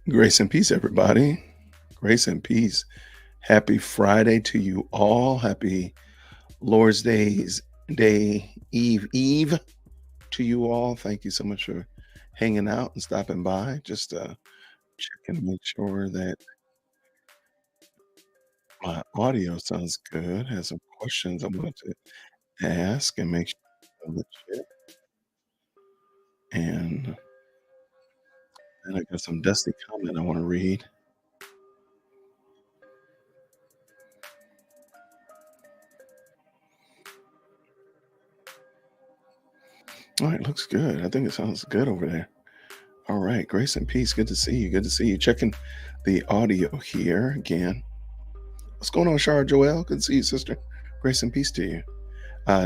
Grace and peace, everybody. Grace and peace. Happy Friday to you all. Happy Lord's Eve to you all. Thank you so much for hanging out and stopping by. Just checking to make sure that my audio sounds good. Has some questions I wanted to ask and make sure I'm legit. And then I got some dusty comment I want to read. All right, looks good. I think it sounds good over there. All right, grace and peace. Good to see you. Good to see you. Checking the audio here again. What's going on, Shara Joelle? Good to see you, sister. Grace and peace to you.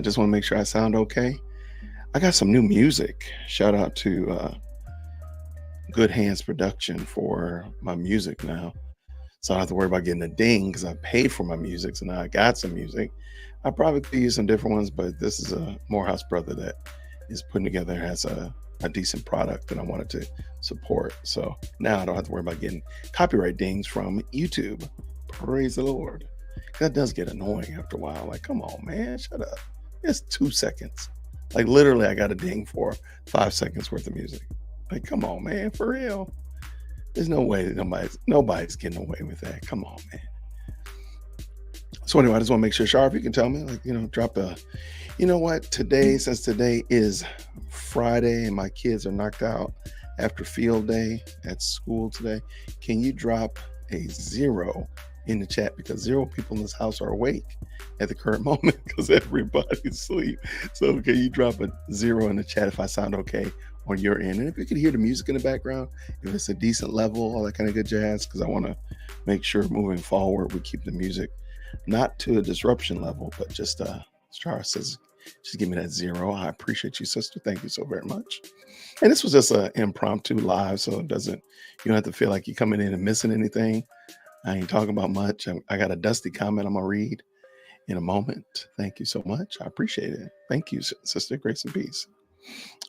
Just want to make sure I sound okay. I got some new music. Shout out to Good Hands Production for my music now. So I don't have to worry about getting a ding because I paid for my music. So now I got some music. I probably could use some different ones, but this is a Morehouse brother that is putting together has a decent product that I wanted to support. So now I don't have to worry about getting copyright dings from YouTube. Praise the Lord. That does get annoying after a while. Like, come on, man, shut up. It's 2 seconds. Like literally, I got a ding for 5 seconds worth of music. Like, come on, man, for real. There's no way that nobody's getting away with that. Come on, man. So anyway, I just want to make sure, Sharp, you can tell me, like, drop a, you know what, since today is Friday and my kids are knocked out after field day at school today, can you drop a 0 in the chat? Because 0 people in this house are awake at the current moment because everybody's asleep. So can you drop a 0 in the chat if I sound okay on your end? And if you can hear the music in the background, if it's a decent level, all that kind of good jazz, because I want to make sure moving forward we keep the music not to a disruption level, but just Char says she's giving me that 0. I appreciate you, sister. Thank you so very much. And this was just an impromptu live, so you don't have to feel like you're coming in and missing anything. I ain't talking about much. I got a dusty comment I'm gonna read in a moment. Thank you so much. I appreciate it. Thank you, sister. Grace and peace.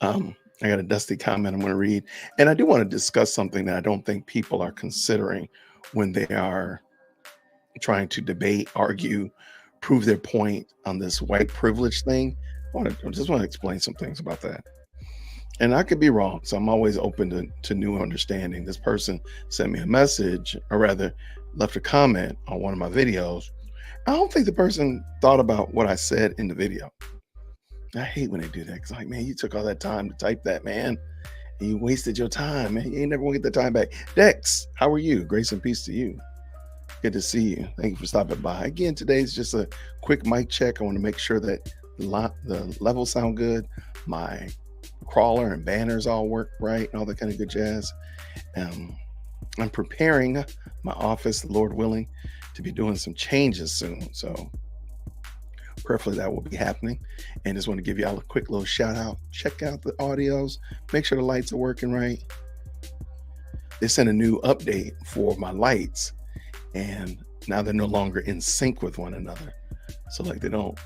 I got a dusty comment I'm going to read, and I do want to discuss something that I don't think people are considering when they are trying to debate, argue, prove their point on this white privilege thing. I just want to explain some things about that. And I could be wrong, so I'm always open to new understanding. This person sent me a message, or rather, left a comment on one of my videos. I don't think the person thought about what I said in the video. I hate when they do that because, like, man, you took all that time to type that, man, and you wasted your time, man. You ain't never gonna get the time back. Dex, how are you? Grace and peace to you. Good to see you. Thank you for stopping by. Again, today's just a quick mic check. I want to make sure that the levels sound good. My crawler and banners all work right and all that kind of good jazz. I'm preparing my office, Lord willing, to be doing some changes soon. So prayerfully that will be happening. And just want to give y'all a quick little shout out. Check out the audios. Make sure the lights are working right. They sent a new update for my lights, and now they're no longer in sync with one another. So like they don't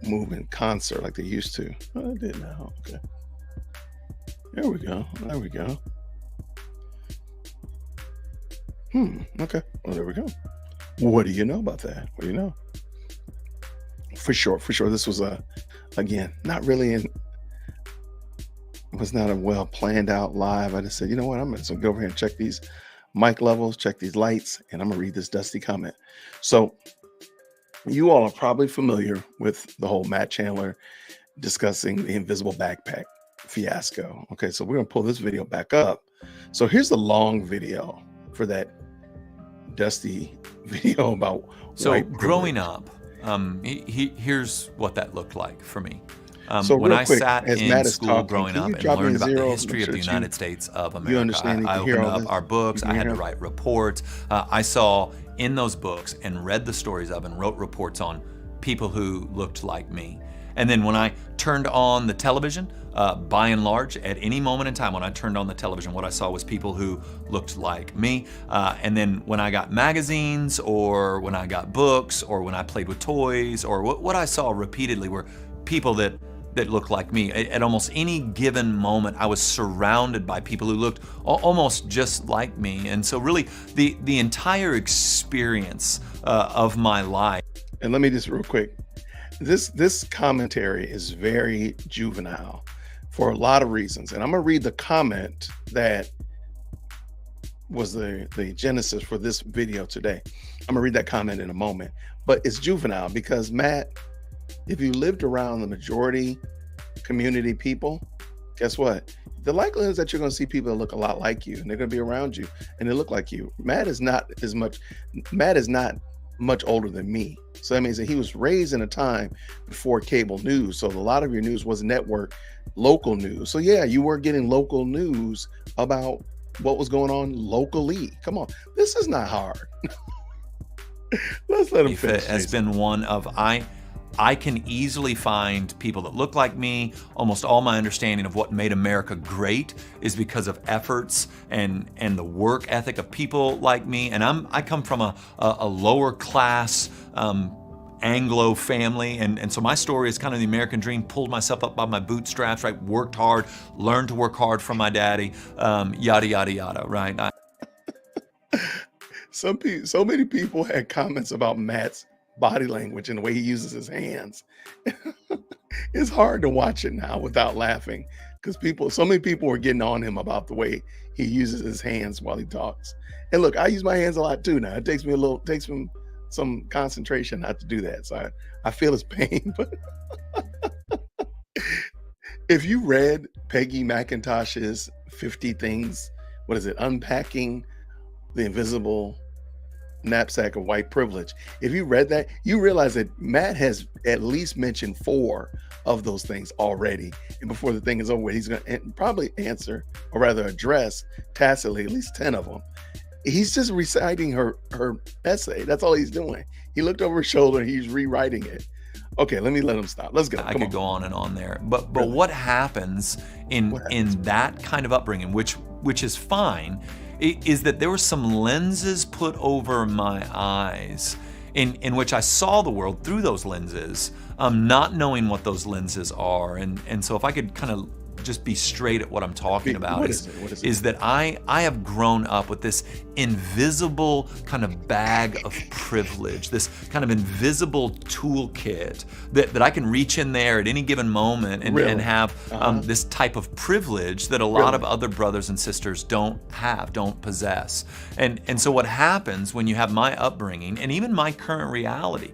move in concert like they used to. Oh, I did now. Okay. There we go. There we go. Okay. Well, there we go. What do you know about that? What do you know? For sure. This was again, not really it was not a well planned out live. I just said, you know what? I'm going to go over here and check these mic levels, check these lights, and I'm going to read this dusty comment. So you all are probably familiar with the whole Matt Chandler discussing the invisible backpack fiasco. Okay, so we're going to pull this video back up. So here's the long video for that dusty video about growing up. Here's what that looked like for me. So when I quick, sat as in Matt is school talking, growing can up you and drop in learned about the 0? history Make of sure the that United States of you America, understand, you I can hear opened all up this. our You books. can I had hear to him. write reports. I saw in those books and read the stories of and wrote reports on people who looked like me. And then when I turned on the television, by and large, at any moment in time when I turned on the television, what I saw was people who looked like me. And then when I got magazines, or when I got books, or when I played with toys, or what I saw repeatedly were people that that looked like me. At almost any given moment, I was surrounded by people who looked almost just like me. And so really the entire experience of my life. And let me just real quick, this commentary is very juvenile for a lot of reasons. And I'm gonna read the comment that was the genesis for this video today. I'm gonna read that comment in a moment, but it's juvenile because Matt, if you lived around the majority community people, guess what? The likelihood is that you're going to see people that look a lot like you, and they're going to be around you, and they look like you. Matt is not much older than me, so that means that he was raised in a time before cable news. So a lot of your news was network, local news. So yeah, you were getting local news about what was going on locally. Come on, this is not hard. Let's let him finish. Has been one of I can easily find people that look like me. Almost all my understanding of what made America great is because of efforts and the work ethic of people like me. And I come from a lower class Anglo family, and so my story is kind of the American dream. Pulled myself up by my bootstraps, right? Worked hard, learned to work hard from my daddy, yada yada yada, right? So many people had comments about Matt's body language and the way he uses his hands. It's hard to watch it now without laughing because so many people were getting on him about the way he uses his hands while he talks. And look, I use my hands a lot too now. It takes me some concentration not to do that. So I feel his pain. But if you read Peggy McIntosh's 50 Things, what is it? Unpacking the Invisible Knapsack of White Privilege. If you read that, you realize that Matt has at least mentioned 4 of those things already. And before the thing is over, he's going to probably answer, or rather address tacitly, at least 10 of them. He's just reciting her essay. That's all he's doing. He looked over his shoulder and he's rewriting it. Okay, let him stop. Let's go. I could go on and on there. But really? What happens in that kind of upbringing, which is fine, is that there were some lenses put over my eyes in which I saw the world through those lenses, not knowing what those lenses are. And so if I could kind of just be straight at what I'm talking about is that I have grown up with this invisible kind of bag of privilege, this kind of invisible toolkit that I can reach in there at any given moment and have this type of privilege that a lot of other brothers and sisters don't possess. And so what happens when you have my upbringing and even my current reality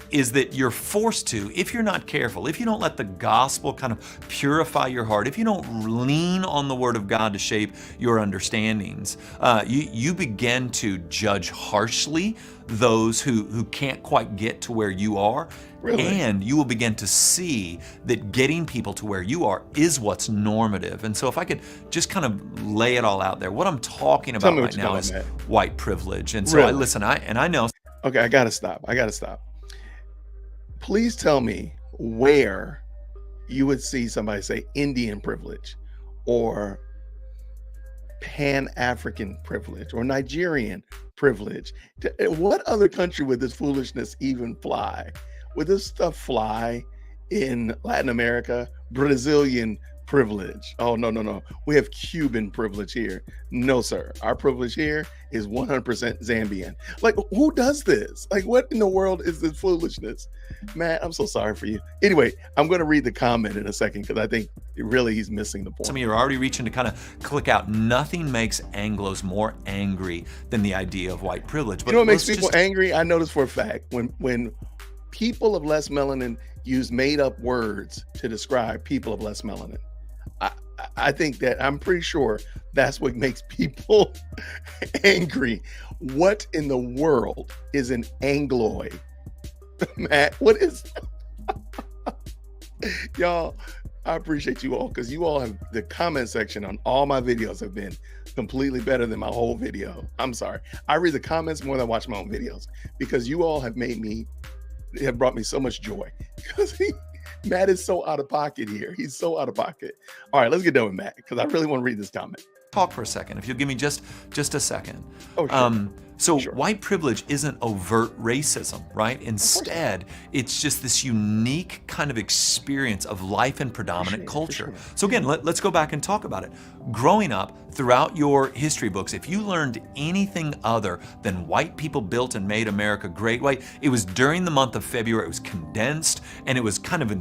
is that you're forced to, if you're not careful, if you don't let the gospel kind of purify your heart, if you don't lean on the word of God to shape your understandings, you begin to judge harshly those who can't quite get to where you are. Really? And you will begin to see that getting people to where you are is what's normative. And so if I could just kind of lay it all out there, what I'm talking about right now is white privilege. And so I know. Okay, I gotta stop. Please tell me where you would see somebody say Indian privilege or Pan-African privilege or Nigerian privilege. What other country would this foolishness even fly? Would this stuff fly in Latin America? Brazilian privilege. Oh, no. We have Cuban privilege here. No, sir. Our privilege here is 100% Zambian. Like, who does this? Like, what in the world is this foolishness? Matt, I'm so sorry for you. Anyway, I'm going to read the comment in a second because I think really he's missing the point. Some of you are already reaching to kind of click out. Nothing makes Anglos more angry than the idea of white privilege. But you know what makes people angry? I noticed for a fact when people of less melanin use made-up words to describe people of less melanin. I think that I'm pretty sure that's what makes people angry. What in the world is an Angloid? Matt, what is y'all? I appreciate you all because you all have the comment section on all my videos have been completely better than my whole video. I'm sorry. I read the comments more than I watch my own videos because you all have brought me so much joy because Matt is so out of pocket here. He's so out of pocket. All right, let's get done with Matt because I really want to read this comment. Talk for a second, if you'll give me just a second. Oh, sure. So Sure. white privilege isn't overt racism, right? Of course not. Instead, it's just this unique kind of experience of life in For predominant sure. For culture. sure. So again, let's go back and talk about it. Growing up, throughout your history books, if you learned anything other than white people built and made America great white, it was during the month of February. It was condensed, and it was kind of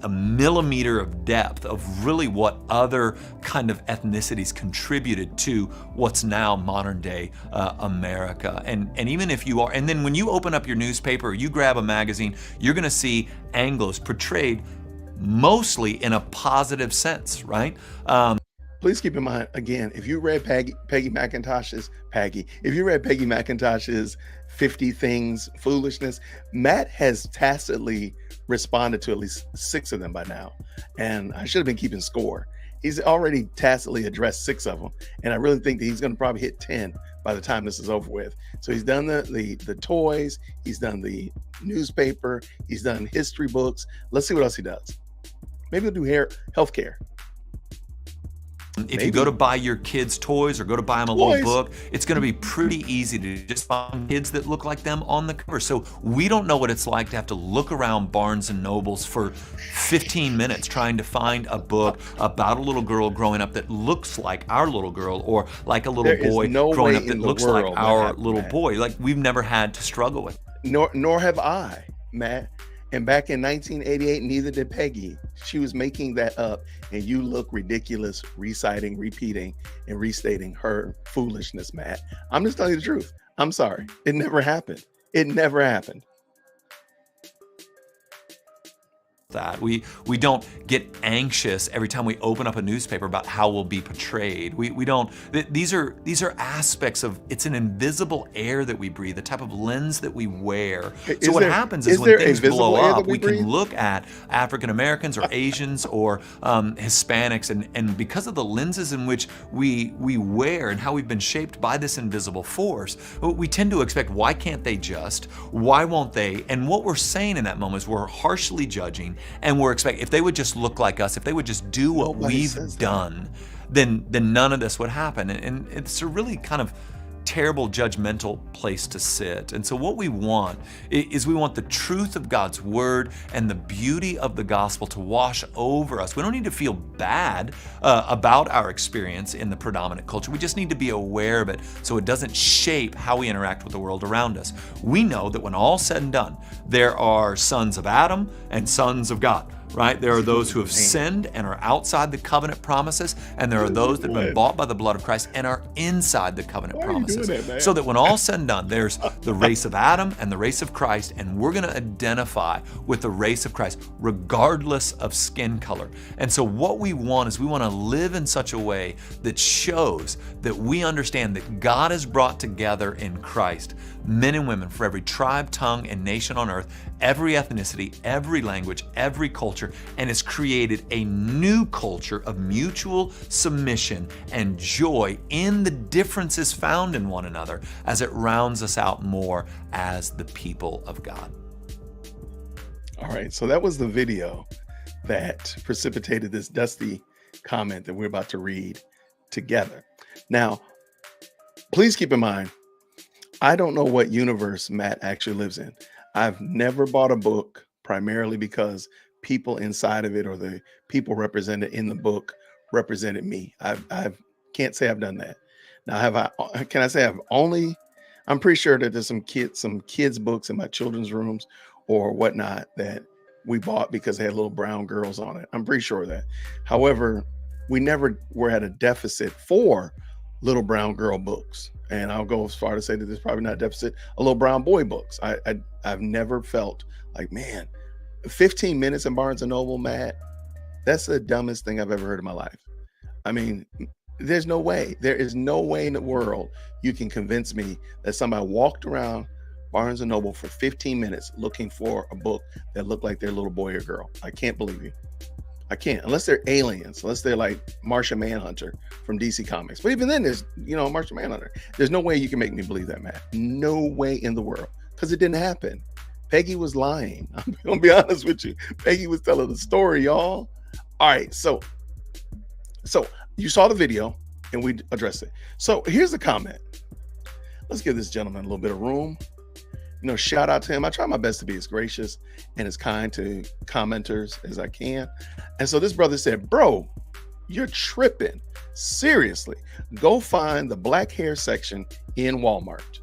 a millimeter of depth of really what other kind of ethnicities contributed to what's now modern day America. And even if you are, and then when you open up your newspaper or you grab a magazine, you're going to see Anglos portrayed mostly in a positive sense, right? Please keep in mind, again, if you read if you read Peggy McIntosh's 50 Things Foolishness, Matt has tacitly responded to at least 6 of them by now. And I should have been keeping score. He's already tacitly addressed 6 of them. And I really think that he's going to probably hit 10 by the time this is over with. So he's done the toys, he's done the newspaper, he's done history books. Let's see what else he does. Maybe he'll do healthcare. If you go to buy your kids toys or go to buy them a Toys. little book, it's going to be pretty easy to just find kids that look like them on the cover. So we don't know what it's like to have to look around Barnes and Nobles for 15 minutes trying to find a book about a little girl growing up that looks like our little girl, or like a little There is boy no growing way up that in the looks like world that our happened, little Matt. boy. Like, we've never had to struggle with. Nor have I, Matt. And back in 1988, neither did Peggy. She was making that up, and you look ridiculous reciting, repeating, and restating her foolishness, Matt. I'm just telling you the truth. I'm sorry. It never happened. It never happened. That we don't get anxious every time we open up a newspaper about how we'll be portrayed. We don't. These are aspects of, it's an invisible air that we breathe, the type of lens that we wear. So what happens is when things blow up, we can look at African Americans or Asians or Hispanics, and because of the lenses in which we wear and how we've been shaped by this invisible force, we tend to expect, why can't they just? Why won't they? And what we're saying in that moment is we're harshly judging. And we're expecting, if they would just look like us, if they would just do what we've done, then none of this would happen. And it's a really kind of terrible judgmental place to sit. And so what we want is we want the truth of God's word and the beauty of the gospel to wash over us. We don't need to feel bad about our experience in the predominant culture. We just need to be aware of it so it doesn't shape how we interact with the world around us. We know that when all's said and done, there are sons of Adam and sons of God. Right? There are those who have sinned and are outside the covenant promises, and there are those that have been bought by the blood of Christ and are inside the covenant promises. So that when all's said and done, there's the race of Adam and the race of Christ, and we're going to identify with the race of Christ regardless of skin color. And so what we want is we want to live in such a way that shows that we understand that God has brought together in Christ men and women for every tribe, tongue, and nation on earth, every ethnicity, every language, every culture, and has created a new culture of mutual submission and joy in the differences found in one another as it rounds us out more as the people of God. All right, so that was the video that precipitated this Dusty comment that we're about to read together. Now, please keep in mind, I don't know what universe Matt actually lives in. I've never bought a book primarily because people inside of it or the people represented in the book represented me. I can't say I've done that. Now, can I say I'm pretty sure that there's some kids books in my children's rooms or whatnot that we bought because they had little brown girls on it. I'm pretty sure of that. However, we never were at a deficit for little brown girl books. And I'll go as far to say that there's probably not a deficit of little brown boy books. I've never felt like, man, 15 minutes in Barnes & Noble, Matt, that's the dumbest thing I've ever heard in my life. I mean, there's no way. There is no way in the world you can convince me that somebody walked around Barnes & Noble for 15 minutes looking for a book that looked like their little boy or girl. I can't believe you. I can't, unless they're aliens, unless they're like Martian Manhunter from DC Comics. But even then, there's, Martian Manhunter. There's no way you can make me believe that, Matt. No way in the world, because it didn't happen. Peggy was lying. I'm going to be honest with you. Peggy was telling the story, y'all. All right, so you saw the video, and we addressed it. So here's the comment. Let's give this gentleman a little bit of room. Shout out to him. I try my best to be as gracious and as kind to commenters as I can. And so this brother said, bro, you're tripping. Seriously, go find the black hair section in Walmart.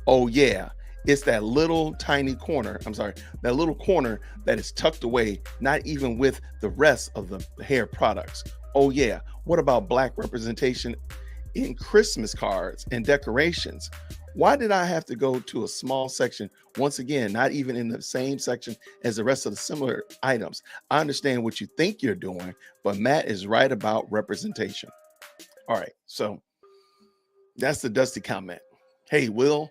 Oh, yeah. It's that little tiny corner. I'm sorry, that little corner that is tucked away, not even with the rest of the hair products. Oh, yeah. What about black representation in Christmas cards and decorations? Why did I have to go to a small section? Once again, not even in the same section as the rest of the similar items. I understand what you think you're doing, but Matt is right about representation. All right, so that's the Dusty comment. Hey, Will,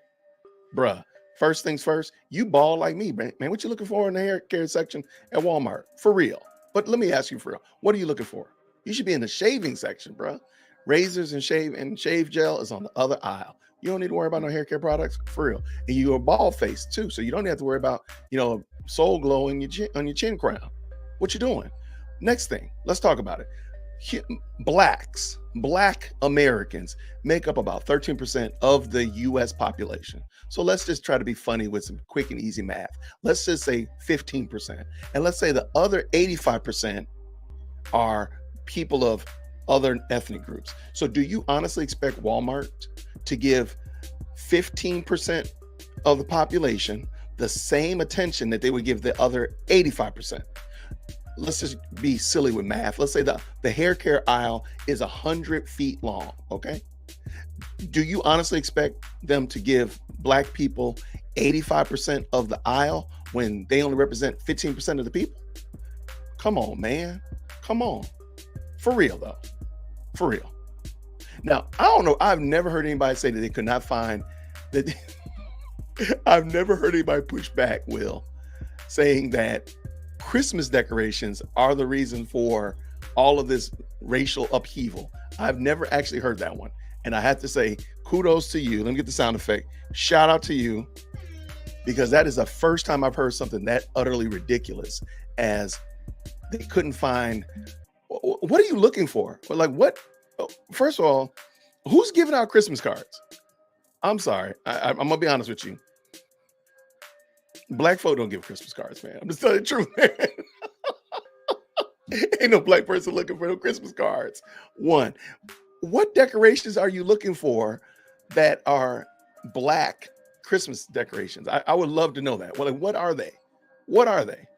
bruh, first things first, you bald like me, man. What you looking for in the hair care section at Walmart? For real. But let me ask you for real, what are you looking for? You should be in the shaving section, bruh. Razors and shave gel is on the other aisle. You don't need to worry about no hair care products, for real. And you're bald faced too, so you don't have to worry about, soul glow on your chin crown. What you doing? Next thing, let's talk about it. Black Americans make up about 13% of the US population. So let's just try to be funny with some quick and easy math. Let's just say 15%. And let's say the other 85% are people of other ethnic groups. So do you honestly expect Walmart to give 15% of the population the same attention that they would give the other 85%? Let's just be silly with math. Let's say the hair care aisle is 100 feet long, okay? Do you honestly expect them to give black people 85% of the aisle when they only represent 15% of the people? Come on, man. Come on. For real, though. For real. Now, I don't know. I've never heard anybody say that they could not find that. I've never heard anybody push back, Will, saying that Christmas decorations are the reason for all of this racial upheaval. I've never actually heard that one. And I have to say, kudos to you. Let me get the sound effect. Shout out to you, because that is the first time I've heard something that utterly ridiculous as they couldn't find. What are you looking for? Like, what? First of all, who's giving out Christmas cards? I'm sorry. I'm going to be honest with you. Black folk don't give Christmas cards, man. I'm just telling you the truth, man. Ain't no black person looking for no Christmas cards. One, what decorations are you looking for that are black Christmas decorations? I would love to know that. Well, like, what are they? What are they?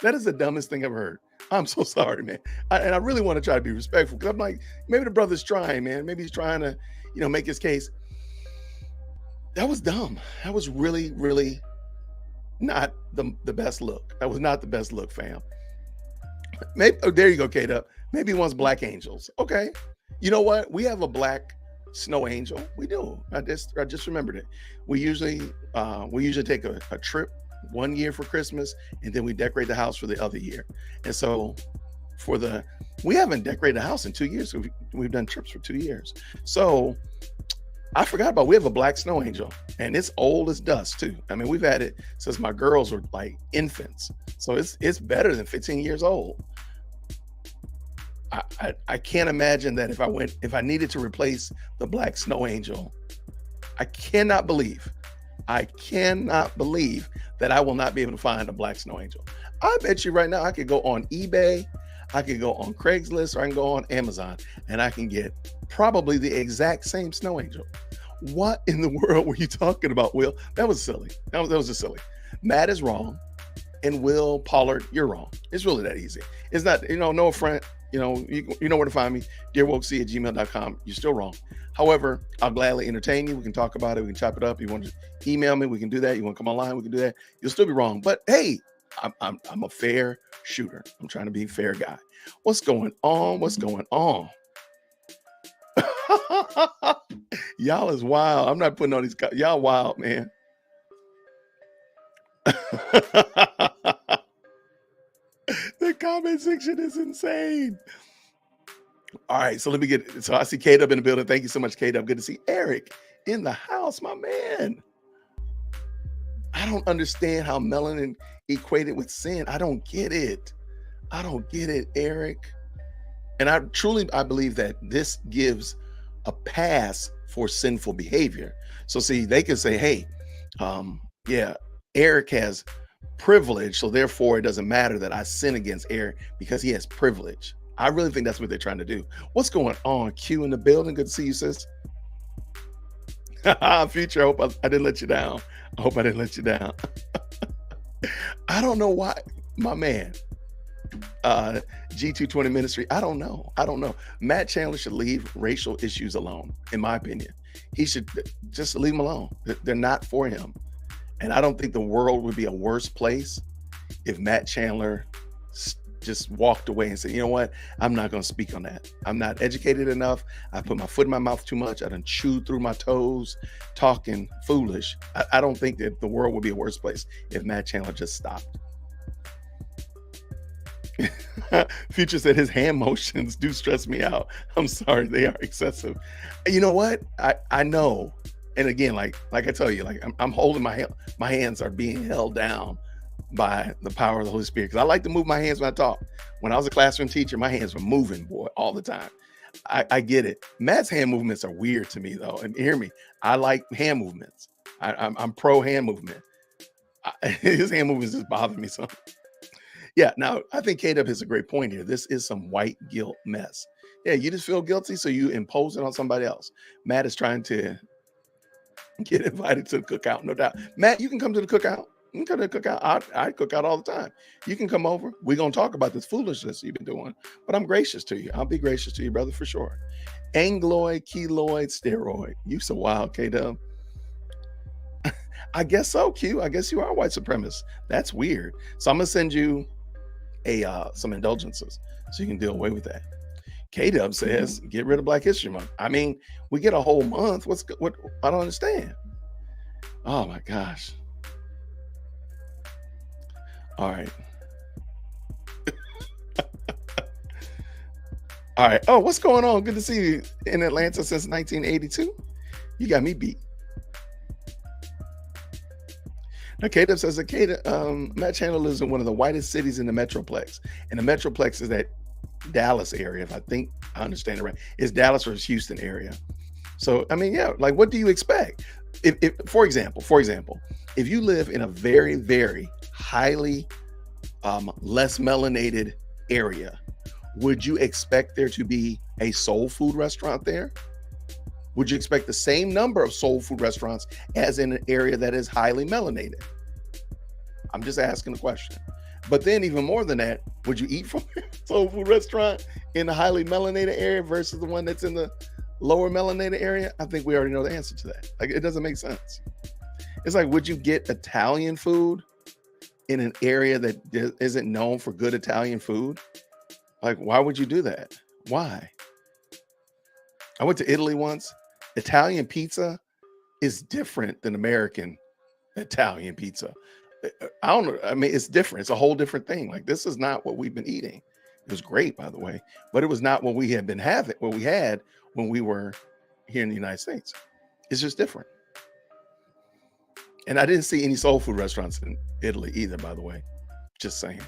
That is the dumbest thing I've heard. I'm so sorry, man. And I really want to try to be respectful, because I'm like, maybe the brother's trying, man. Maybe he's trying to, make his case. That was dumb. That was really, really not the best look. That was not the best look, fam. Maybe, oh, there you go, K-Dub. Maybe he wants black angels. Okay. You know what? We have a black snow angel. We do. I just remembered it. We usually take a trip one year for Christmas, and then we decorate the house for the other year. And so we haven't decorated the house in 2 years. We've done trips for 2 years. So I forgot we have a black snow angel, and it's old as dust too. I mean, we've had it since my girls were like infants. So it's better than 15 years old. I can't imagine that if I needed to replace the black snow angel, I cannot believe that I will not be able to find a black snow angel. I bet you right now I could go on eBay, I could go on Craigslist, or I can go on Amazon, and I can get probably the exact same snow angel. What in the world were you talking about, Will? That was silly. That was just silly. Matt is wrong, and Will Pollard, you're wrong. It's really that easy. It's not, no affront. You know where to find me, dearwokec@gmail.com. You're still wrong. However, I'll gladly entertain you. We can talk about it. We can chop it up. You want to email me? We can do that. You want to come online? We can do that. You'll still be wrong. But hey, I'm a fair shooter. I'm trying to be a fair guy. What's going on? What's going on? Y'all is wild. I'm not putting on these guys. Y'all wild, man. The comment section is insane. All right, so let me get it. So I see K-Dub in the building. Thank you so much, K-Dub. Good to see Eric in the house, my man. I don't understand how melanin equated with sin. I don't get it. Eric. And I believe that this gives a pass for sinful behavior. So see, they can say, hey, yeah, Eric has privilege, so therefore it doesn't matter that I sin against Eric because he has privilege. I really think that's what they're trying to do. What's going on? Q in the building. Good to see you, sis. Future, I hope I didn't let you down. I hope I didn't let you down. I don't know why, my man. G220 Ministry. I don't know. Matt Chandler should leave racial issues alone, in my opinion. He should just leave them alone. They're not for him. And I don't think the world would be a worse place if Matt Chandler just walked away and said, you know what? I'm not going to speak on that. I'm not educated enough. I put my foot in my mouth too much. I done chewed through my toes talking foolish. I don't think that the world would be a worse place if Matt Chandler just stopped. Future said his hand motions do stress me out. I'm sorry, they are excessive. You know what? I know. And again, like I tell you, like I'm holding my hands are being held down by the power of the Holy Spirit. Because I like to move my hands when I talk. When I was a classroom teacher, my hands were moving, boy, all the time. I get it. Matt's hand movements are weird to me, though. And hear me, I like hand movements. I'm pro hand movement. His hand movements just bother me some. Yeah, now I think K-Dub has a great point here. This is some white guilt mess. Yeah, you just feel guilty, so you impose it on somebody else. Matt is trying to get invited to the cookout, no doubt. Matt, you can come to the cookout. You can come to the cookout. I cook out all the time. You can come over. We're going to talk about this foolishness you've been doing. But I'm gracious to you. I'll be gracious to you, brother, for sure. Angloid, keloid, steroid. You so wild, K-Dub. I guess so, Q. I guess you are a white supremacist. That's weird. So I'm going to send you some indulgences so you can do away with that. K-Dub says, get rid of Black History Month. I mean, we get a whole month. What? I don't understand. Oh my gosh. All right. All right. Oh, what's going on? Good to see you in Atlanta since 1982. You got me beat. Now, K-Dub says that Matt Chandler lives in one of the whitest cities in the Metroplex. And the Metroplex is that Dallas area, if I think I understand it right. It's Dallas or it's Houston area. So, I mean, yeah, like what do you expect? If for example, if you live in a very, very highly less melanated area, would you expect there to be a soul food restaurant there? Would you expect the same number of soul food restaurants as in an area that is highly melanated? I'm just asking the question. But then even more than that, would you eat from a soul food restaurant in the highly melanated area versus the one that's in the lower melanated area? I think we already know the answer to that. Like, it doesn't make sense. It's like, would you get Italian food in an area that isn't known for good Italian food? Like, why would you do that? Why? I went to Italy once. Italian pizza is different than American Italian pizza. I don't know. I mean, it's different. It's a whole different thing. Like, this is not what we've been eating. It was great, by the way, but it was not what we had been having, what we had when we were here in the United States. It's just different. And I didn't see any soul food restaurants in Italy either, by the way. Just saying.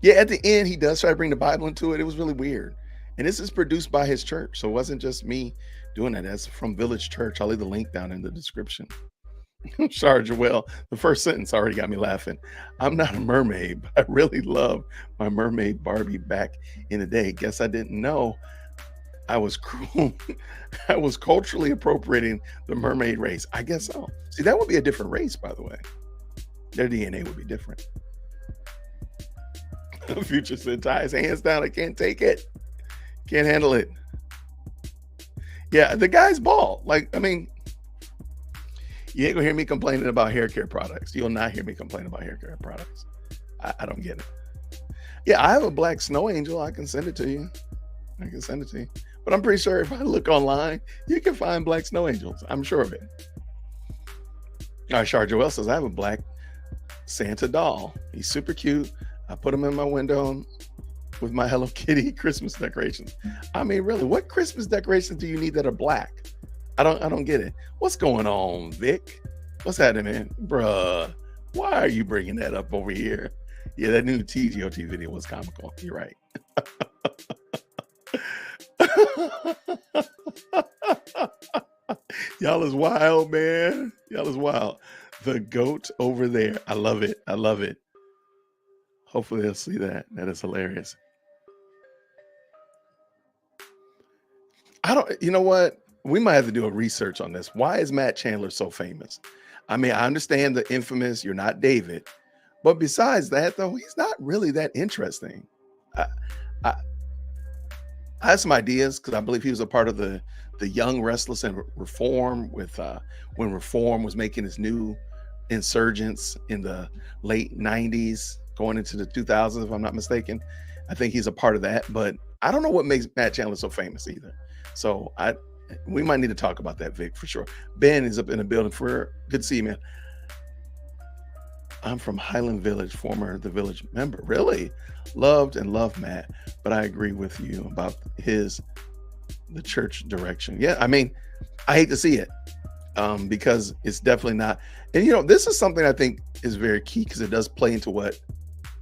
Yeah, at the end, he does try to bring the Bible into it. It was really weird. And this is produced by his church. So it wasn't just me doing that. That's from Village Church. I'll leave the link down in the description. Sorry, Joelle. The first sentence already got me laughing. I'm not a mermaid, but I really love my mermaid Barbie back in the day. Guess I didn't know I was cruel. I was culturally appropriating the mermaid race. I guess so. See, that would be a different race, by the way. Their DNA would be different. Future said, tie his hands down. I can't take it. Can't handle it. Yeah, the guy's bald. Like, I mean, you ain't gonna hear me complaining about hair care products. You'll not hear me complain about hair care products. I don't get it. Yeah, I have a black snow angel. I can send it to you. But I'm pretty sure if I look online, you can find black snow angels. I'm sure of it. All right, Char Joel says, I have a black Santa doll. He's super cute. I put him in my window with my Hello Kitty Christmas decorations. I mean, really, what Christmas decorations do you need that are black? I don't get it. What's going on, Vic? What's happening, man? Bruh, why are you bringing that up over here? Yeah, that new TGOT video was comical. You're right. Y'all is wild, man. Y'all is wild. The goat over there. I love it. I love it. Hopefully they'll see that. That is hilarious. I don't, you know what? We might have to do a research on this. Why is Matt Chandler so famous? I mean, I understand the infamous "You're Not David," but besides that, though, he's not really that interesting. I, I, I have some ideas because I believe he was a part of the Young Restless and Reform with when Reform was making his new insurgents in the late '90s, going into the 2000s, if I'm not mistaken. I think he's a part of that, but I don't know what makes Matt Chandler so famous either. So we might need to talk about that, Vic, for sure. Ben is up in the building. For good to see you, man. I'm from Highland Village, former The Village member. Really? Loved and loved Matt, but I agree with you about the church direction. Yeah, I mean, I hate to see it because it's definitely not. And you know, this is something I think is very key because it does play into what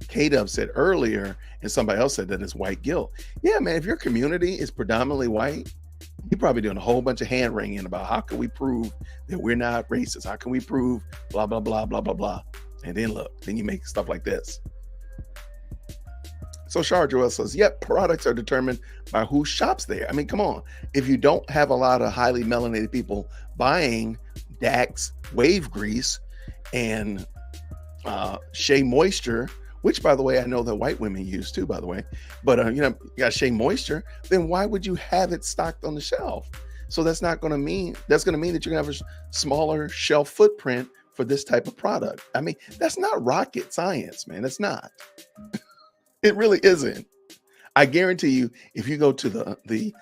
K-Dub said earlier, and somebody else said that it's white guilt. Yeah, man, if your community is predominantly white, you're probably doing a whole bunch of hand wringing about how can we prove that we're not racist? How can we prove blah, blah, blah, blah, blah, blah. And then look, then you make stuff like this. So Shar Joel says, yep, products are determined by who shops there. I mean, come on. If you don't have a lot of highly melanated people buying Dax Wave Grease and Shea Moisture, which, by the way, I know that white women use too, by the way, but you know, you got Shea Moisture, then why would you have it stocked on the shelf? So that's going to mean that you're going to have a smaller shelf footprint for this type of product. I mean, that's not rocket science, man. It's not. It really isn't. I guarantee you, if you go to the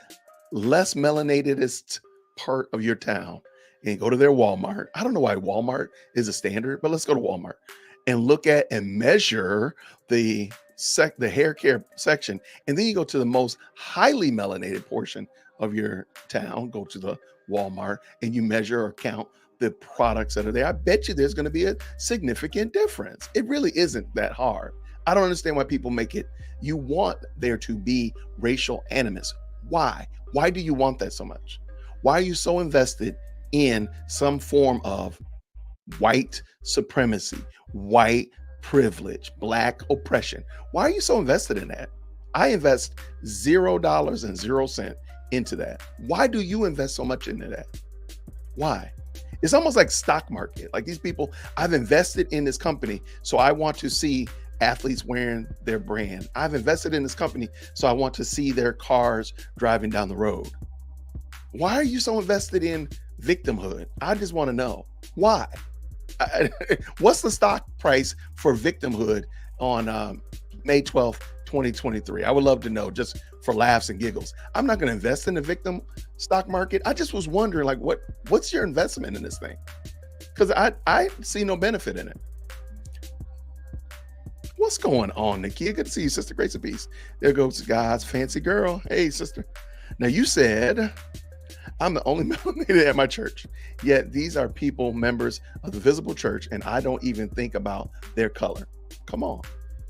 less melanatedest part of your town and go to their Walmart, I don't know why Walmart is a standard, but let's go to Walmart and look at and measure the hair care section. And then you go to the most highly melanated portion of your town, go to the Walmart, and you measure or count the products that are there. I bet you there's going to be a significant difference. It really isn't that hard. I don't understand why people make it. You want there to be racial animus. Why? Why do you want that so much? Why are you so invested in some form of white supremacy, white privilege, black oppression? Why are you so invested in that? I invest $0.00 into that. Why do you invest so much into that? Why? It's almost like stock market. Like these people, I've invested in this company, so I want to see athletes wearing their brand. I've invested in this company, so I want to see their cars driving down the road. Why are you so invested in victimhood? I just want to know why. What's the stock price for victimhood on May 12th, 2023? I would love to know, just for laughs and giggles. I'm not going to invest in the victim stock market. I just was wondering, like, what's your investment in this thing? Because I see no benefit in it. What's going on, Nakia? Good to see you, Sister. Grace and peace. There goes God's fancy girl. Hey, sister. Now, you said, I'm the only melanated at my church, yet these are people, members of the visible church, and I don't even think about their color. Come on.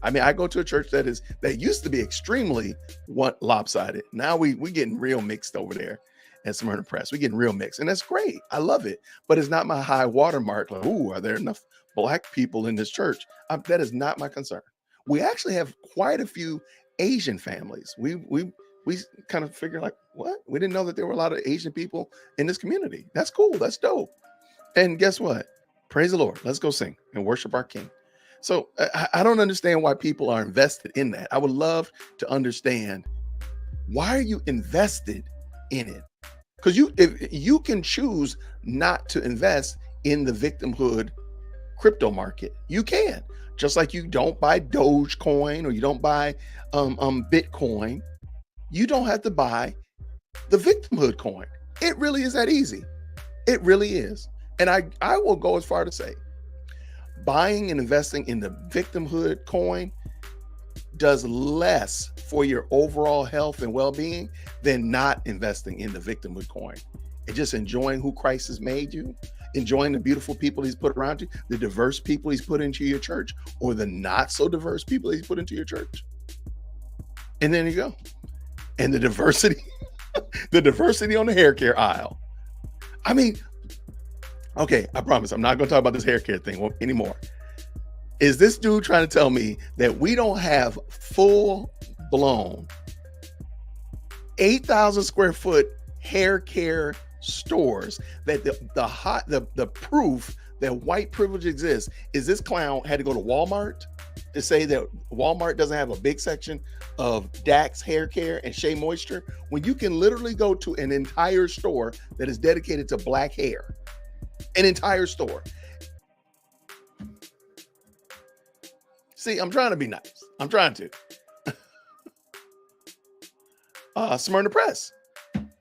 I mean, I go to a church that used to be extremely lopsided. Now we getting real mixed over there at Smyrna Press. We getting real mixed, and that's great. I love it, but it's not my high watermark. Like, ooh, are there enough black people in this church? That is not my concern. We actually have quite a few Asian families. We kind of figured, like, what? We didn't know that there were a lot of Asian people in this community. That's cool. That's dope. And guess what? Praise the Lord. Let's go sing and worship our King. So I don't understand why people are invested in that. I would love to understand, why are you invested in it? Because if you can choose not to invest in the victimhood crypto market, you can. Just like you don't buy Dogecoin or you don't buy Bitcoin, you don't have to buy the victimhood coin. It really is that easy. It really is. And I will go as far to say, buying and investing in the victimhood coin does less for your overall health and well-being than not investing in the victimhood coin and just enjoying who Christ has made you, enjoying the beautiful people he's put around you, the diverse people he's put into your church, or the not so diverse people he's put into your church. And then you go. And the diversity The diversity on the hair care aisle. I mean, okay, I promise I'm not going to talk about this hair care thing anymore. Is this dude trying to tell me that we don't have full blown 8,000 square foot hair care stores, that the proof that white privilege exists is this clown had to go to Walmart to say that Walmart doesn't have a big section of Dax hair care and Shea Moisture, when you can literally go to an entire store that is dedicated to black hair, an entire store. See, I'm trying to be nice. I'm trying to. Smyrna Press.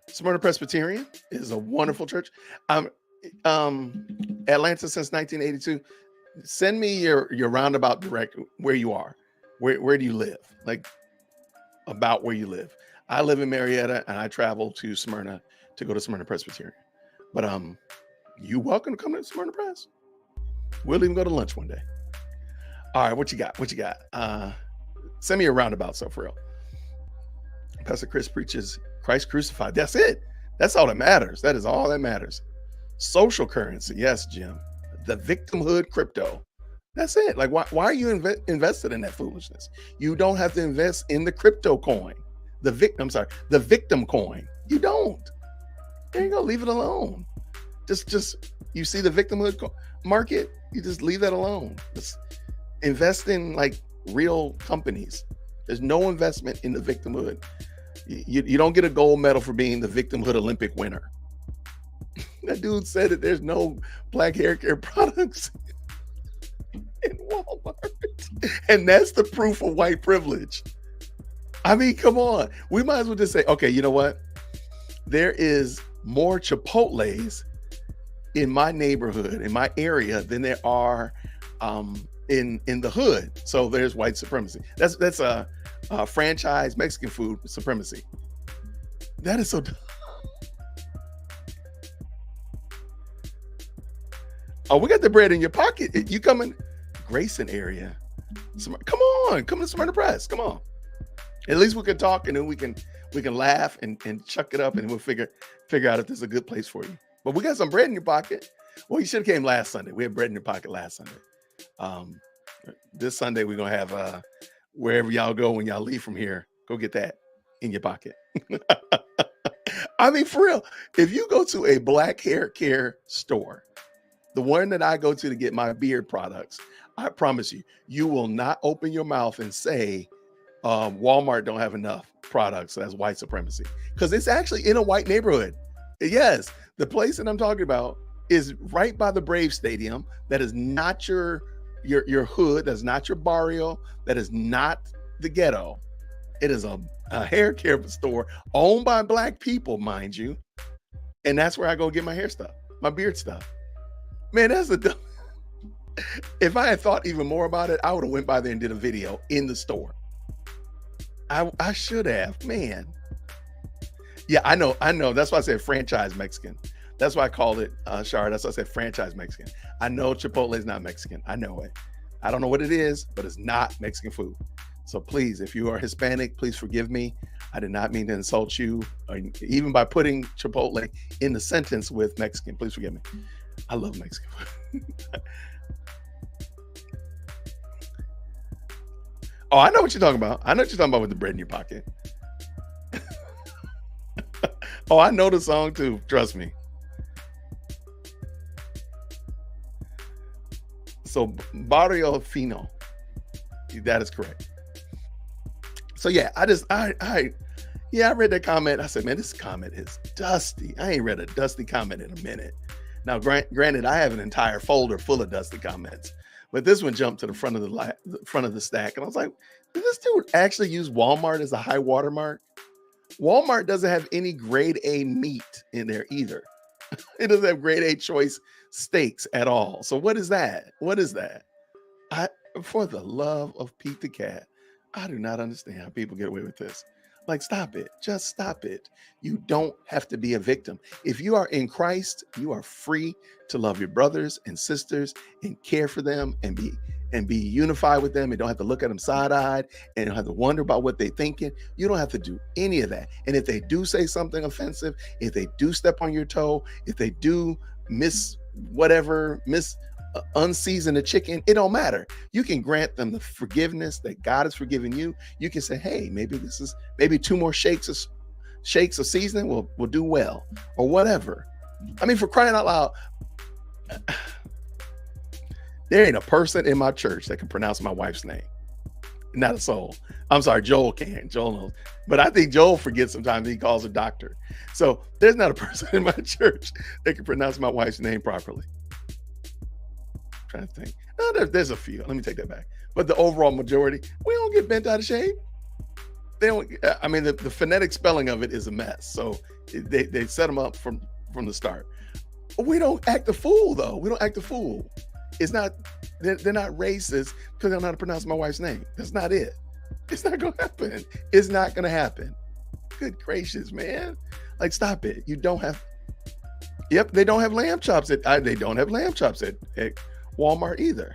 Smyrna Presbyterian is a wonderful church. Atlanta since 1982. Send me your roundabout direct where you are. Where do you live? Like, about where you live. I live in Marietta and I travel to Smyrna to go to Smyrna Presbyterian. But you welcome to come to Smyrna Press. We'll even go to lunch one day. All right, what you got? What you got? Send me a roundabout, so for real. Pastor Chris preaches Christ crucified. That's it. That's all that matters. That is all that matters. Social currency. Yes, Jim. The victimhood crypto. That's it. Like, why are you invested in that foolishness? You don't have to invest in the crypto coin. The victim coin. You don't. There you go. Leave it alone. Just you see the victimhood market, you just leave that alone. Just invest in like real companies. There's no investment in the victimhood. You don't get a gold medal for being the victimhood Olympic winner. That dude said that there's no black hair care products in Walmart. And that's the proof of white privilege. I mean, come on. We might as well just say, okay, you know what? There is more Chipotles in my neighborhood, in my area, than there are in the hood. So there's white supremacy. That's a franchise Mexican food supremacy. That is so dumb. Oh, we got the bread in your pocket. You come in Grayson area. Come on, come to Smyrna Press. Come on. At least we can talk, and then we can laugh and chuck it up, and we'll figure out if this is a good place for you. But we got some bread in your pocket. Well, you should have came last Sunday. We had bread in your pocket last Sunday. This Sunday we're gonna have wherever y'all go when y'all leave from here, go get that in your pocket. I mean, for real, if you go to a black hair care store, the one that I go to get my beard products, I promise you, you will not open your mouth and say Walmart don't have enough products. So that's white supremacy, because it's actually in a white neighborhood. Yes, the place that I'm talking about is right by the Brave Stadium. That is not your hood. That's not your barrio. That is not the ghetto. It is a hair care store owned by black people, mind you. And that's where I go get my hair stuff, my beard stuff. Man, that's the dumb. If I had thought even more about it, I would have went by there and did a video in the store. I should have, man. Yeah, I know. That's why I said franchise Mexican. That's why I called it, Shar. That's why I said franchise Mexican. I know Chipotle is not Mexican. I know it. I don't know what it is, but it's not Mexican food. So please, if you are Hispanic, please forgive me. I did not mean to insult you, even by putting Chipotle in the sentence with Mexican. Please forgive me. I love Mexican food. Oh, I know what you're talking about. I know what you're talking about with the bread in your pocket. Oh, I know the song too. Trust me. So Barrio Fino. That is correct. So yeah, I read that comment. I said, man, this comment is dusty. I ain't read a dusty comment in a minute. Now, granted, I have an entire folder full of dusty comments, but this one jumped to the front of the stack, and I was like, did this dude actually use Walmart as a high watermark? Walmart doesn't have any grade A meat in there either. It doesn't have grade A choice steaks at all. So what is that? What is that? For the love of Pete the Cat, I do not understand how people get away with this. Like, stop it. Just stop it. You don't have to be a victim. If you are in Christ, you are free to love your brothers and sisters and care for them and and be unified with them and don't have to look at them side-eyed and don't have to wonder about what they're thinking. You don't have to do any of that. And if they do say something offensive, if they do step on your toe, if they do miss whatever, unseason the chicken, it don't matter. You can grant them the forgiveness that God has forgiven you. You can say, hey, maybe 2 more shakes of seasoning will do well, or whatever. I mean, for crying out loud, there ain't a person in my church that can pronounce my wife's name. Not a soul. I'm sorry, Joel can. Joel knows. But I think Joel forgets sometimes. He calls her doctor. So there's not a person in my church that can pronounce my wife's name properly. I'm trying to think. No, there's a few. Let me take that back. But the overall majority, we don't get bent out of shape. They don't. I mean, the phonetic spelling of it is a mess. So they set them up from the start. We don't act a fool, though. We don't act a fool. It's not, they're not racist because they don't know how to pronounce my wife's name. That's not it. It's not going to happen. It's not going to happen. Good gracious, man. Like, stop it. You don't have, yep, they don't have lamb chops they don't have lamb chops at Walmart either.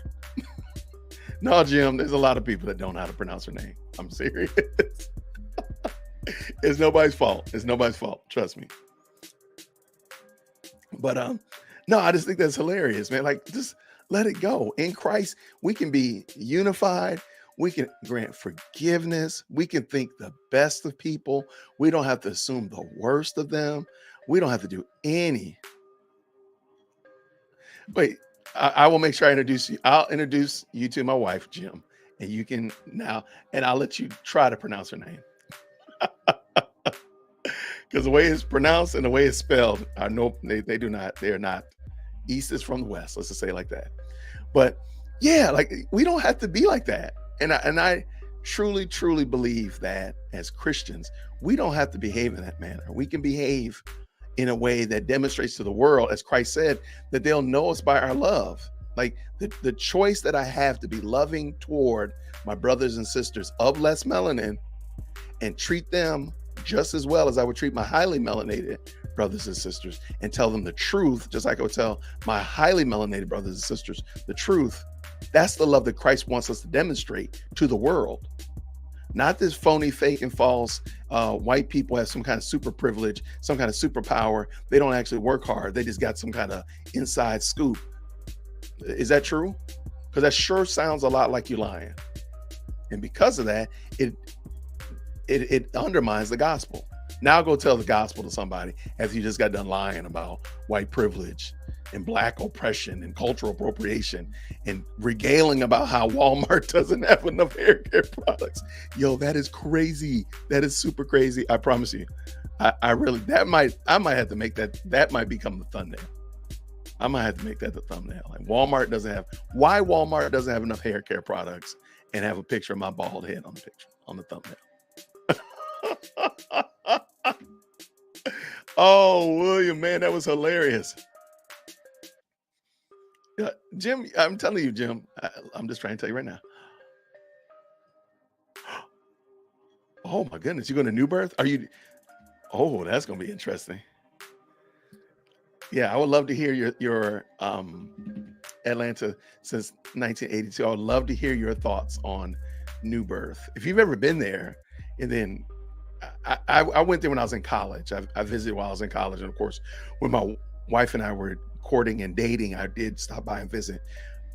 No, Jim, there's a lot of people that don't know how to pronounce her name. I'm serious. It's nobody's fault. It's nobody's fault. Trust me. But no, I just think that's hilarious, man. Like, just let it go. In Christ, we can be unified. We can grant forgiveness. We can think the best of people. We don't have to assume the worst of them. We don't have to do any. Wait, I will make sure I introduce you. I'll introduce you to my wife, Jim, and you can now, and I'll let you try to pronounce her name. Because the way it's pronounced and the way it's spelled, they do not, they are not. East is from the West. Let's just say it like that. But yeah, like, we don't have to be like that. And I truly, truly believe that as Christians, we don't have to behave in that manner. We can behave in a way that demonstrates to the world, as Christ said, that they'll know us by our love. Like, the choice that I have to be loving toward my brothers and sisters of less melanin and treat them just as well as I would treat my highly melanated brothers and sisters, and tell them the truth, just like I would tell my highly melanated brothers and sisters the truth. That's the love that Christ wants us to demonstrate to the world. Not this phony, fake, and false. White people have some kind of super privilege, some kind of superpower. They don't actually work hard. They just got some kind of inside scoop. Is that true? Because that sure sounds a lot like you lying. And because of that, it undermines the gospel. Now go tell the gospel to somebody after you just got done lying about white privilege and Black oppression and cultural appropriation and regaling about how Walmart doesn't have enough hair care products. Yo, that is crazy. That is super crazy. I promise you. I might have to make that might become the thumbnail. I might have to make that the thumbnail. Like, why Walmart doesn't have enough hair care products, and have a picture of my bald head on the thumbnail. Oh, William, man, that was hilarious. Jim, I'm telling you, Jim, I'm just trying to tell you right now. Oh my goodness, you going to New Birth? Are you? Oh, that's going to be interesting. Yeah, I would love to hear your Atlanta since 1982. I would love to hear your thoughts on New Birth. If you've ever been there, and then I went there when I was in college. I visited while I was in college, and of course, when my wife and I were courting and dating, I did stop by and visit.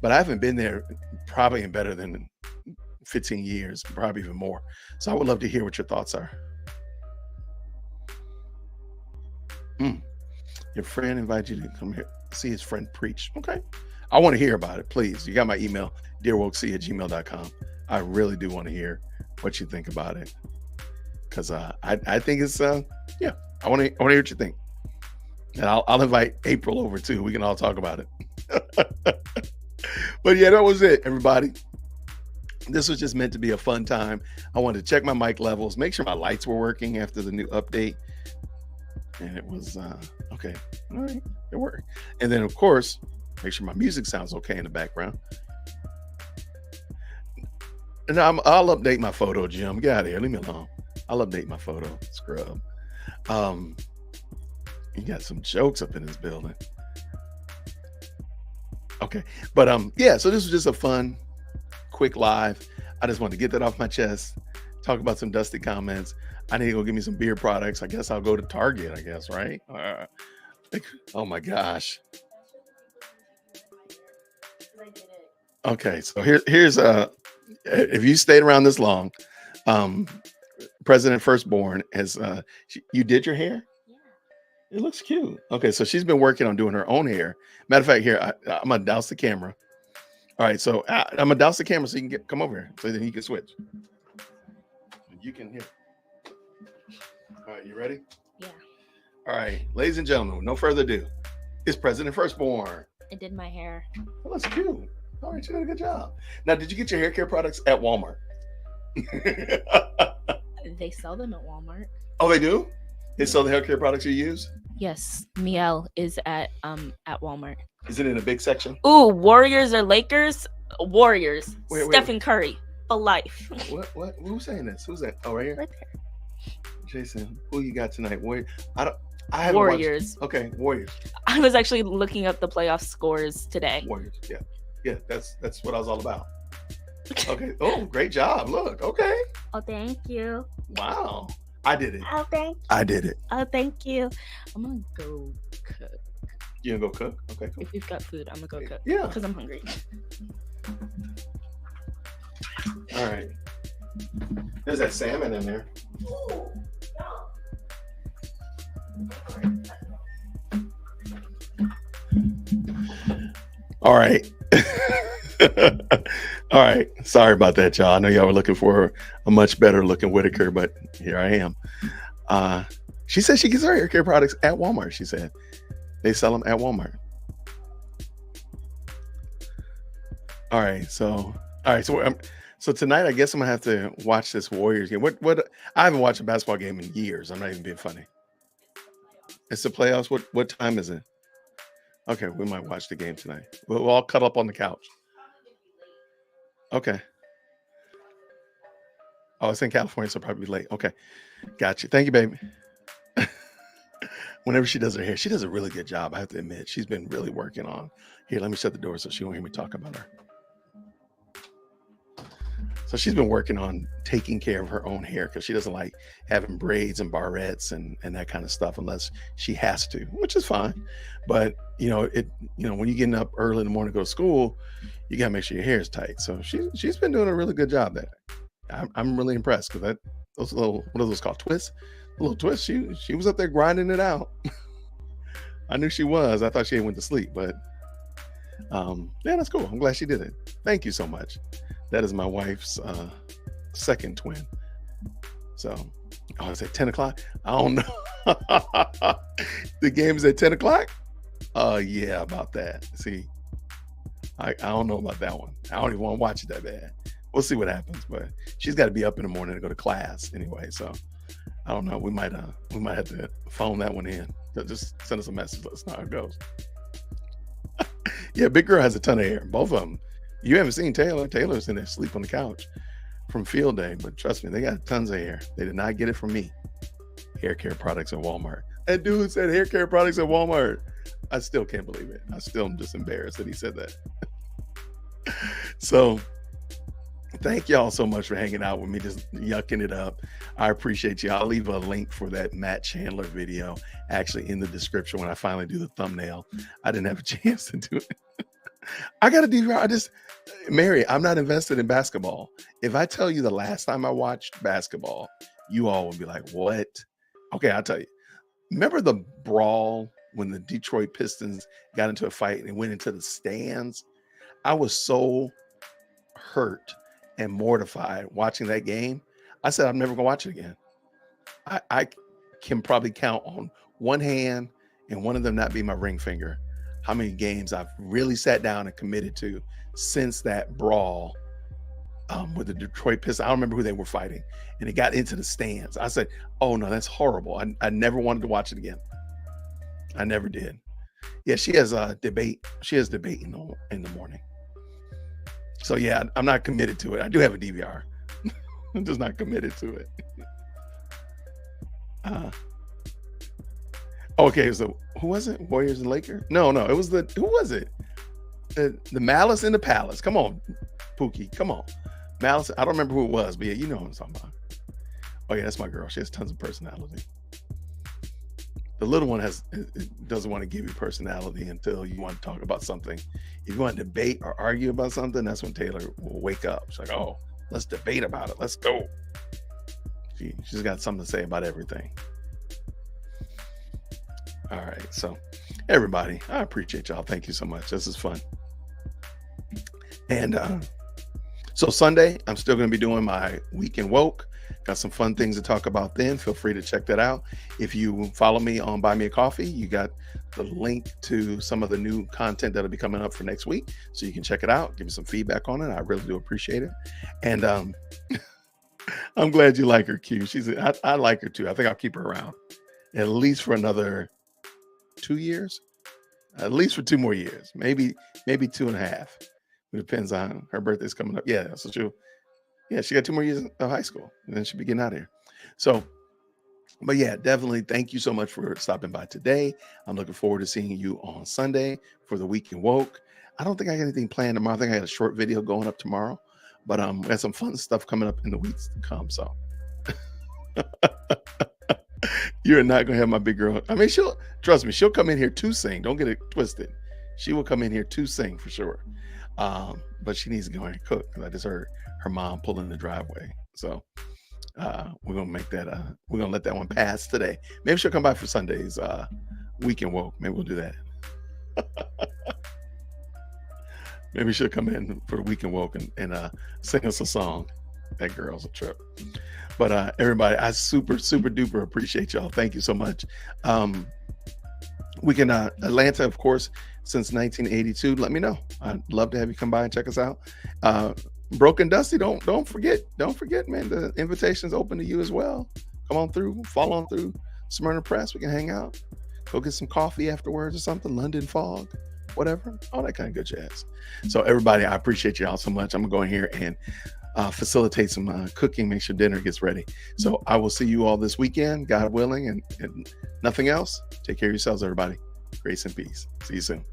But I haven't been there probably in better than 15 years, probably even more. So I would love to hear what your thoughts are. Your friend invited you to come here, see his friend preach. Okay. I want to hear about it, please. You got my email, dearwokec@gmail.com. I really do want to hear what you think about it. Because I think it's, yeah, I want to hear what you think. And I'll invite April over too. We can all talk about it. But yeah, that was it, everybody. This was just meant to be a fun time. I wanted to check my mic levels, make sure my lights were working after the new update. And it was, okay. All right, it worked. And then, of course, make sure my music sounds okay in the background. And I'll update my photo, Jim. Get out of here. Leave me alone. I'll update my photo, scrub. You got some jokes up in this building. Okay. But yeah, so this was just a fun quick live. I just wanted to get that off my chest, talk about some dusty comments. I need to go get me some beer products. I guess I'll go to Target, I guess, right? Oh my gosh. Okay, so here's if you stayed around this long, President Firstborn has you did your hair? It looks cute. Okay, so she's been working on doing her own hair. Matter of fact, here I'm gonna douse the camera. All right, so I'm gonna douse the camera so you can come over here, so then you can switch. You can hear. All right, you ready? Yeah. All right, ladies and gentlemen, no further ado, it's President Firstborn. I did my hair. Well, that's cute. All right, you did a good job. Now, did you get your hair care products at Walmart? They sell them at Walmart. Oh, they do? They sell the hair care products you use? Yes, Miel is at Walmart. Is it in a big section? Ooh, Warriors or Lakers? Warriors. Wait. Stephen Curry for life. What? Who's saying this? Who's that? Oh, right here. Right there. Jason, who you got tonight? I haven't Warriors. watched. Okay, Warriors. I was actually looking up the playoff scores today. Warriors. Yeah. That's what I was all about. Okay. Oh, great job. Look. Okay. Oh, thank you. Wow. I did it. Oh, thank you. I did it. Oh, thank you. I'm gonna go cook. You gonna go cook? Okay, cool. If we've got food, I'm gonna go cook. Yeah. Because I'm hungry. All right. There's that salmon in there. All right. All right. Sorry about that, y'all. I know y'all were looking for a much better looking Whitaker, but here I am. She said she gets her hair care products at Walmart. She said they sell them at Walmart. So tonight I guess I'm gonna have to watch this Warriors game. What I haven't watched a basketball game in years. I'm not even being funny. It's the playoffs. What time is it? Okay, we might watch the game tonight. We'll all cut up on the couch. Okay. Oh, it's in California, so probably late. Okay, got you. Thank you, baby. Whenever she does her hair, she does a really good job. I have to admit, she's been really working on. Here, let me shut the door so she won't hear me talk about her. So she's been working on taking care of her own hair because she doesn't like having braids and barrettes and that kind of stuff unless she has to, which is fine. But when you're getting up early in the morning to go to school, you gotta make sure your hair is tight. So she's been doing a really good job there. I'm really impressed because those little, what are those called, twists? A little twist. She was up there grinding it out. I knew she was. I thought she went to sleep, but yeah, that's cool. I'm glad she did it. Thank you so much. That is my wife's second twin. So, is it 10 o'clock? I don't know. The game is at 10 o'clock? Yeah, about that. See, I don't know about that one. I don't even want to watch it that bad. We'll see what happens, but she's got to be up in the morning to go to class anyway. So I don't know. We might have to phone that one in. Just send us a message. Let us know how it goes. Yeah, big girl has a ton of hair. Both of them. You haven't seen Taylor. Taylor's in there asleep on the couch from field day, but trust me, they got tons of hair. They did not get it from me. Hair care products at Walmart. That dude said hair care products at Walmart. I still can't believe it. I still am just embarrassed that he said that. So thank y'all so much for hanging out with me, just yucking it up. I appreciate you. I'll leave a link for that Matt Chandler video actually in the description when I finally do the thumbnail. I didn't have a chance to do it. I got a DVR. Mary, I'm not invested in basketball. If I tell you the last time I watched basketball, you all will be like, what? Okay, I'll tell you. Remember the brawl when the Detroit Pistons got into a fight and went into the stands? I was so hurt and mortified watching that game. I said, I'm never going to watch it again. I can probably count on one hand and one of them not be my ring finger how many games I've really sat down and committed to since that brawl with the Detroit Pistons. I don't remember who they were fighting, and it got into the stands. I said, oh no, that's horrible. I never wanted to watch it again. I never did. Yeah, she has a debate. She has debate in the morning. So yeah, I'm not committed to it. I do have a DVR. I'm just not committed to it. Okay, so who was it? Warriors and Lakers? No, it was who was it? The Malice in the Palace. Come on. Pookie. Come on. Malice, I don't remember who it was, but yeah, you know what I'm talking about. Oh yeah, that's my girl. She has tons of personality. The little one doesn't want to give you personality until you want to talk about something. If you want to debate or argue about something, that's when Taylor will wake up. She's like, oh, let's debate about it. Let's go. She's got something to say about everything. All right. So everybody, I appreciate y'all. Thank you so much. This is fun. And so Sunday, I'm still going to be doing my Weekend Woke. Got some fun things to talk about then. Feel free to check that out. If you follow me on Buy Me a Coffee, you got the link to some of the new content that'll be coming up for next week. So you can check it out. Give me some feedback on it. I really do appreciate it. And I'm glad you like her, Q. I like her too. I think I'll keep her around at least for another 2 years. At least for 2 more years. Maybe 2.5. It depends on her birthday's coming up. Yeah, so she got 2 more years of high school, and then she'll be getting out of here. So, but yeah, definitely thank you so much for stopping by today. I'm looking forward to seeing you on Sunday for the Weekend Woke. I don't think I got anything planned tomorrow. I think I got a short video going up tomorrow, but we got some fun stuff coming up in the weeks to come. So you're not gonna have my big girl. I mean, trust me, she'll come in here to sing. Don't get it twisted. She will come in here to sing for sure. But she needs to go in and cook because I just heard her mom pull in the driveway. So we're gonna make that we're gonna let that one pass today. Maybe she'll come by for Sunday's Weekend Woke. Maybe we'll do that. Maybe she'll come in for the Weekend Woke and sing us a song. That girl's a trip. But everybody, I super duper appreciate y'all. Thank you so much. We can Atlanta, of course, since 1982. Let me know. I'd love to have you come by and check us out. Broken Dusty, don't forget, man. The invitation's open to you as well. Come on through, follow on through Smyrna Press. We can hang out, go get some coffee afterwards or something. London Fog, whatever, all that kind of good jazz. So everybody, I appreciate y'all so much. I'm gonna go in here and facilitate some cooking, make sure dinner gets ready. So I will see you all this weekend, God willing, and nothing else. Take care of yourselves, everybody. Grace and peace. See you soon.